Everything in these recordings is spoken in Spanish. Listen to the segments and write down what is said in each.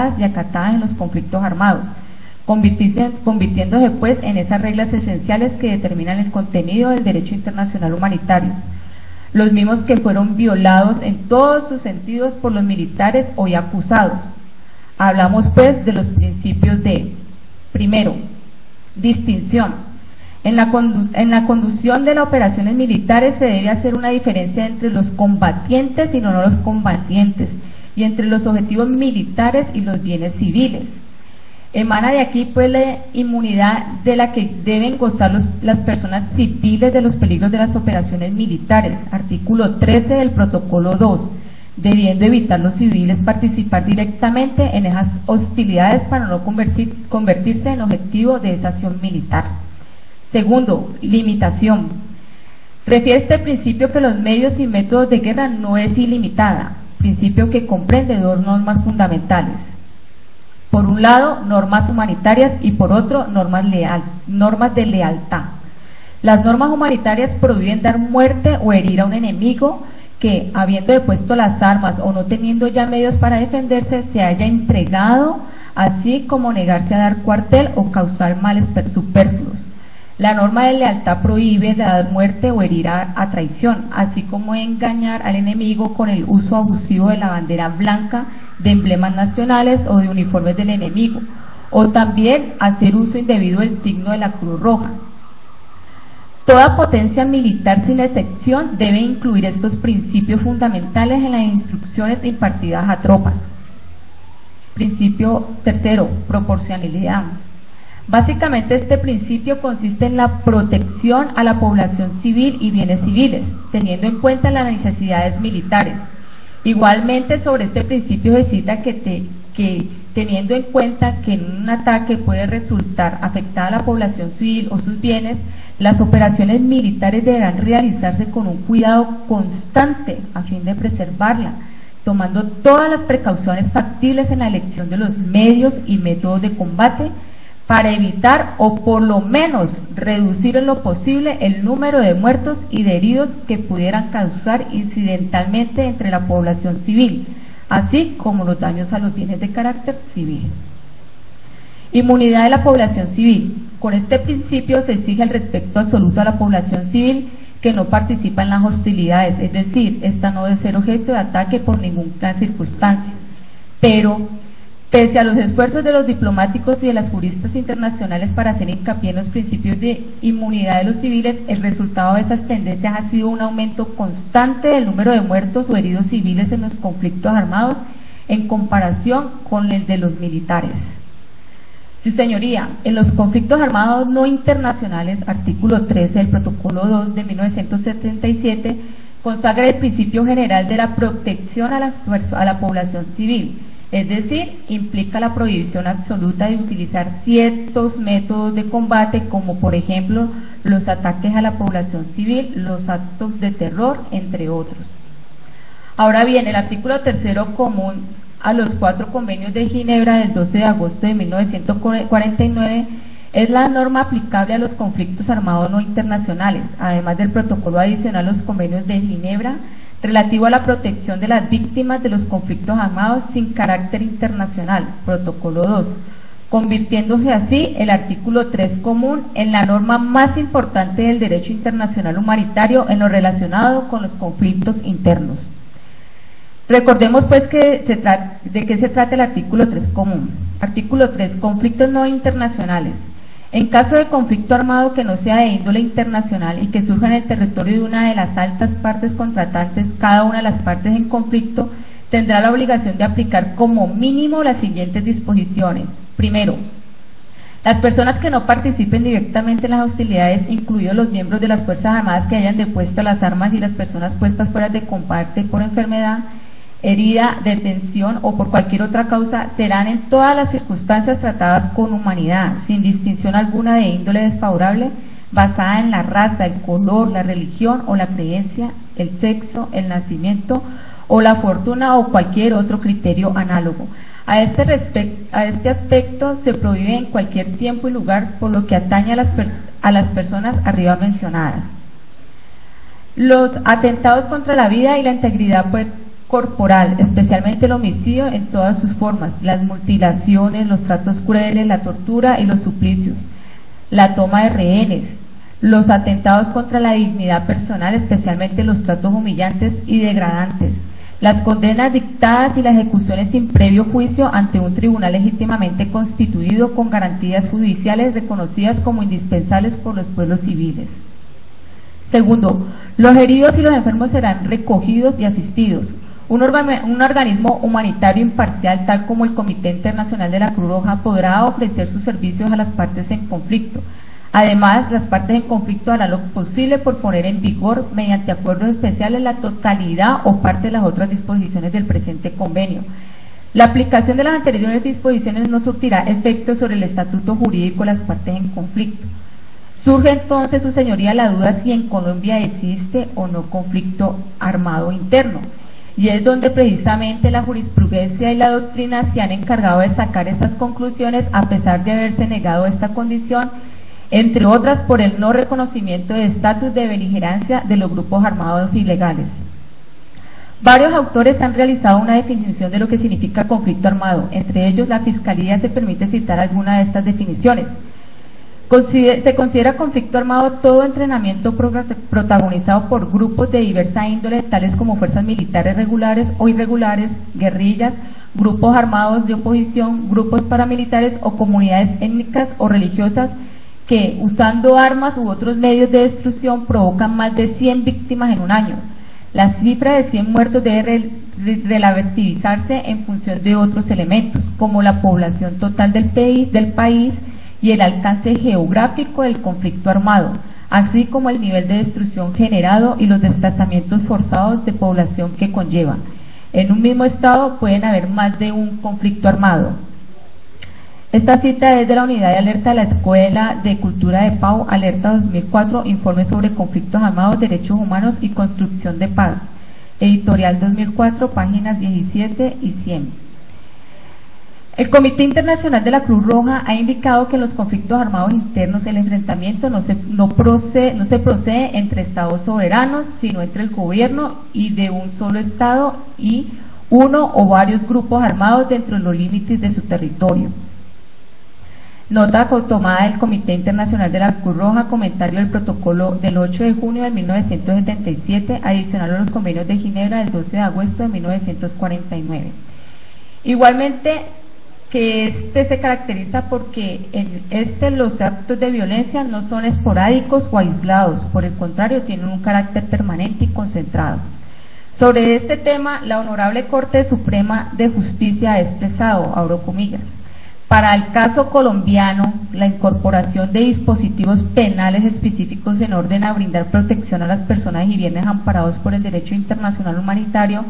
respetadas y acatadas en los conflictos armados, convirtiéndose pues en esas reglas esenciales que determinan el contenido del derecho internacional humanitario, los mismos que fueron violados en todos sus sentidos por los militares hoy acusados. Hablamos pues de los principios de, primero, distinción. En la conducción de las operaciones militares se debe hacer una diferencia entre los combatientes y no los combatientes, y entre los objetivos militares y los bienes civiles. Emana de aquí pues la inmunidad de la que deben gozar las personas civiles de los peligros de las operaciones militares, artículo 13 del protocolo 2, debiendo evitar los civiles participar directamente en esas hostilidades para no convertirse en objetivo de esa acción militar. Segundo, limitación. Refiere este principio que los medios y métodos de guerra no es ilimitada, principio que comprende dos normas fundamentales. Por un lado, normas humanitarias y por otro, normas de lealtad. Las normas humanitarias prohíben dar muerte o herir a un enemigo que, habiendo depuesto las armas o no teniendo ya medios para defenderse, se haya entregado, así como negarse a dar cuartel o causar males superfluos. La norma de lealtad prohíbe dar muerte o herir a traición, así como engañar al enemigo con el uso abusivo de la bandera blanca, de emblemas nacionales o de uniformes del enemigo, o también hacer uso indebido del signo de la Cruz Roja. Toda potencia militar, sin excepción, debe incluir estos principios fundamentales en las instrucciones impartidas a tropas. Principio tercero, proporcionalidad. Básicamente este principio consiste en la protección a la población civil y bienes civiles, teniendo en cuenta las necesidades militares. Igualmente sobre este principio se cita que teniendo en cuenta que en un ataque puede resultar afectada a la población civil o sus bienes, las operaciones militares deberán realizarse con un cuidado constante a fin de preservarla, tomando todas las precauciones factibles en la elección de los medios y métodos de combate, para evitar o por lo menos reducir en lo posible el número de muertos y de heridos que pudieran causar incidentalmente entre la población civil, así como los daños a los bienes de carácter civil. Inmunidad de la población civil. Con este principio se exige el respeto absoluto a la población civil que no participa en las hostilidades, es decir, esta no debe ser objeto de ataque por ninguna circunstancia. Pero pese a los esfuerzos de los diplomáticos y de las juristas internacionales para hacer hincapié en los principios de inmunidad de los civiles, el resultado de esas tendencias ha sido un aumento constante del número de muertos o heridos civiles en los conflictos armados en comparación con el de los militares. Sí, señoría, en los conflictos armados no internacionales, artículo 13 del protocolo 2 de 1977, consagra el principio general de la protección a la población civil. Es decir, implica la prohibición absoluta de utilizar ciertos métodos de combate, como por ejemplo los ataques a la población civil, los actos de terror, entre otros. Ahora bien, el artículo tercero común a los 4 convenios de Ginebra del 12 de agosto de 1949 es la norma aplicable a los conflictos armados no internacionales, además del protocolo adicional a los convenios de Ginebra relativo a la protección de las víctimas de los conflictos armados sin carácter internacional, protocolo 2, convirtiéndose así el artículo 3 común en la norma más importante del derecho internacional humanitario en lo relacionado con los conflictos internos. Recordemos pues de qué se trata el artículo 3 común. Artículo 3, conflictos no internacionales. En caso de conflicto armado que no sea de índole internacional y que surja en el territorio de una de las altas partes contratantes, cada una de las partes en conflicto tendrá la obligación de aplicar como mínimo las siguientes disposiciones. Primero, las personas que no participen directamente en las hostilidades, incluidos los miembros de las Fuerzas Armadas que hayan depuesto las armas y las personas puestas fuera de combate por enfermedad, herida, detención o por cualquier otra causa, serán en todas las circunstancias tratadas con humanidad, sin distinción alguna de índole desfavorable, basada en la raza, el color, la religión o la creencia, el sexo, el nacimiento o la fortuna o cualquier otro criterio análogo. A este aspecto se prohíbe en cualquier tiempo y lugar por lo que atañe a las personas arriba mencionadas. Los atentados contra la vida y la integridad corporal, especialmente el homicidio en todas sus formas, las mutilaciones, los tratos crueles, la tortura y los suplicios, la toma de rehenes, los atentados contra la dignidad personal, especialmente los tratos humillantes y degradantes, las condenas dictadas y la ejecuciones sin previo juicio ante un tribunal legítimamente constituido con garantías judiciales reconocidas como indispensables por los pueblos civiles. Segundo, los heridos y los enfermos serán recogidos y asistidos. Un organismo humanitario imparcial, tal como el Comité Internacional de la Cruz Roja, podrá ofrecer sus servicios a las partes en conflicto. Además, las partes en conflicto harán lo posible por poner en vigor, mediante acuerdos especiales, la totalidad o parte de las otras disposiciones del presente convenio. La aplicación de las anteriores disposiciones no surtirá efectos sobre el estatuto jurídico de las partes en conflicto. Surge entonces, su señoría, la duda si en Colombia existe o no conflicto armado interno. Y es donde precisamente la jurisprudencia y la doctrina se han encargado de sacar estas conclusiones, a pesar de haberse negado esta condición, entre otras por el no reconocimiento de estatus de beligerancia de los grupos armados ilegales. Varios autores han realizado una definición de lo que significa conflicto armado. Entre ellos, la Fiscalía se permite citar alguna de estas definiciones. Se considera conflicto armado todo entrenamiento protagonizado por grupos de diversa índole, tales como fuerzas militares regulares o irregulares, guerrillas, grupos armados de oposición, grupos paramilitares o comunidades étnicas o religiosas que, usando armas u otros medios de destrucción, provocan más de 100 víctimas en un año. La cifra de 100 muertos debe relativizarse en función de otros elementos, como la población total del país y el alcance geográfico del conflicto armado, así como el nivel de destrucción generado y los desplazamientos forzados de población que conlleva. En un mismo estado pueden haber más de un conflicto armado. Esta cita es de la Unidad de Alerta de la Escuela de Cultura de Pau, Alerta 2004, Informe sobre conflictos armados, derechos humanos y construcción de paz, editorial 2004, páginas 17 y 100. El Comité Internacional de la Cruz Roja ha indicado que en los conflictos armados internos el enfrentamiento no se procede entre estados soberanos, sino entre el gobierno y de un solo estado y uno o varios grupos armados dentro de los límites de su territorio. Nota tomada del Comité Internacional de la Cruz Roja, comentario del protocolo del 8 de junio de 1977, adicional a los convenios de Ginebra del 12 de agosto de 1949. Igualmente, que se caracteriza porque en los actos de violencia no son esporádicos o aislados, por el contrario, tienen un carácter permanente y concentrado. Sobre este tema, la Honorable Corte Suprema de Justicia ha expresado, abro comillas, para el caso colombiano, la incorporación de dispositivos penales específicos en orden a brindar protección a las personas y bienes amparados por el derecho internacional humanitario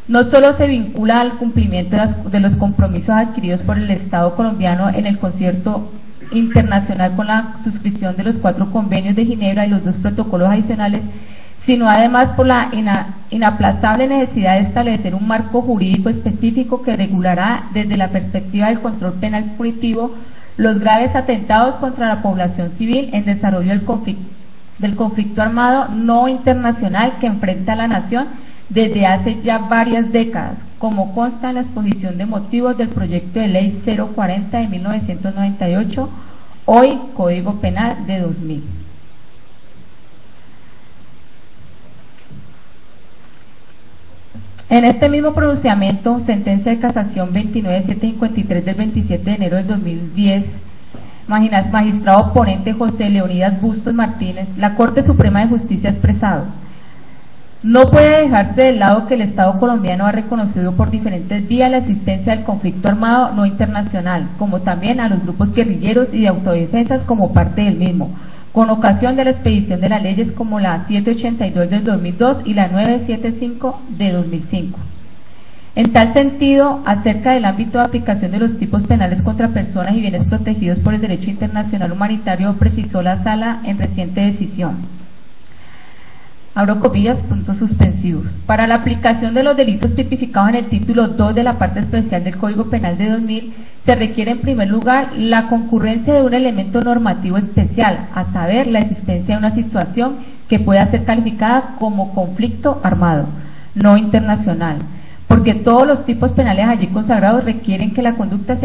no solo se vincula al cumplimiento de los compromisos adquiridos por el Estado colombiano en el concierto internacional con la suscripción de los 4 convenios de Ginebra y los 2 protocolos adicionales, sino además por la inaplazable necesidad de establecer un marco jurídico específico que regulará desde la perspectiva del control penal punitivo los graves atentados contra la población civil en desarrollo del conflicto armado no internacional que enfrenta a la nación desde hace ya varias décadas, como consta en la exposición de motivos del proyecto de ley 040 de 1998, hoy Código Penal de 2000. En este mismo pronunciamiento, sentencia de casación 29753 del 27 de enero del 2010, magistrado ponente José Leonidas Bustos Martínez, la Corte Suprema de Justicia ha expresado: no puede dejarse de lado que el Estado colombiano ha reconocido por diferentes vías la existencia del conflicto armado no internacional, como también a los grupos guerrilleros y de autodefensas como parte del mismo, con ocasión de la expedición de las leyes como la 782 del 2002 y la 975 de 2005. En tal sentido, acerca del ámbito de aplicación de los tipos penales contra personas y bienes protegidos por el derecho internacional humanitario, precisó la Sala en reciente decisión. Abro comillas, puntos suspensivos. Para la aplicación de los delitos tipificados en el título 2 de la parte especial del Código Penal de 2000, se requiere en primer lugar la concurrencia de un elemento normativo especial, a saber, la existencia de una situación que pueda ser calificada como conflicto armado. no internacional, porque todos los tipos penales allí consagrados requieren que la conducta se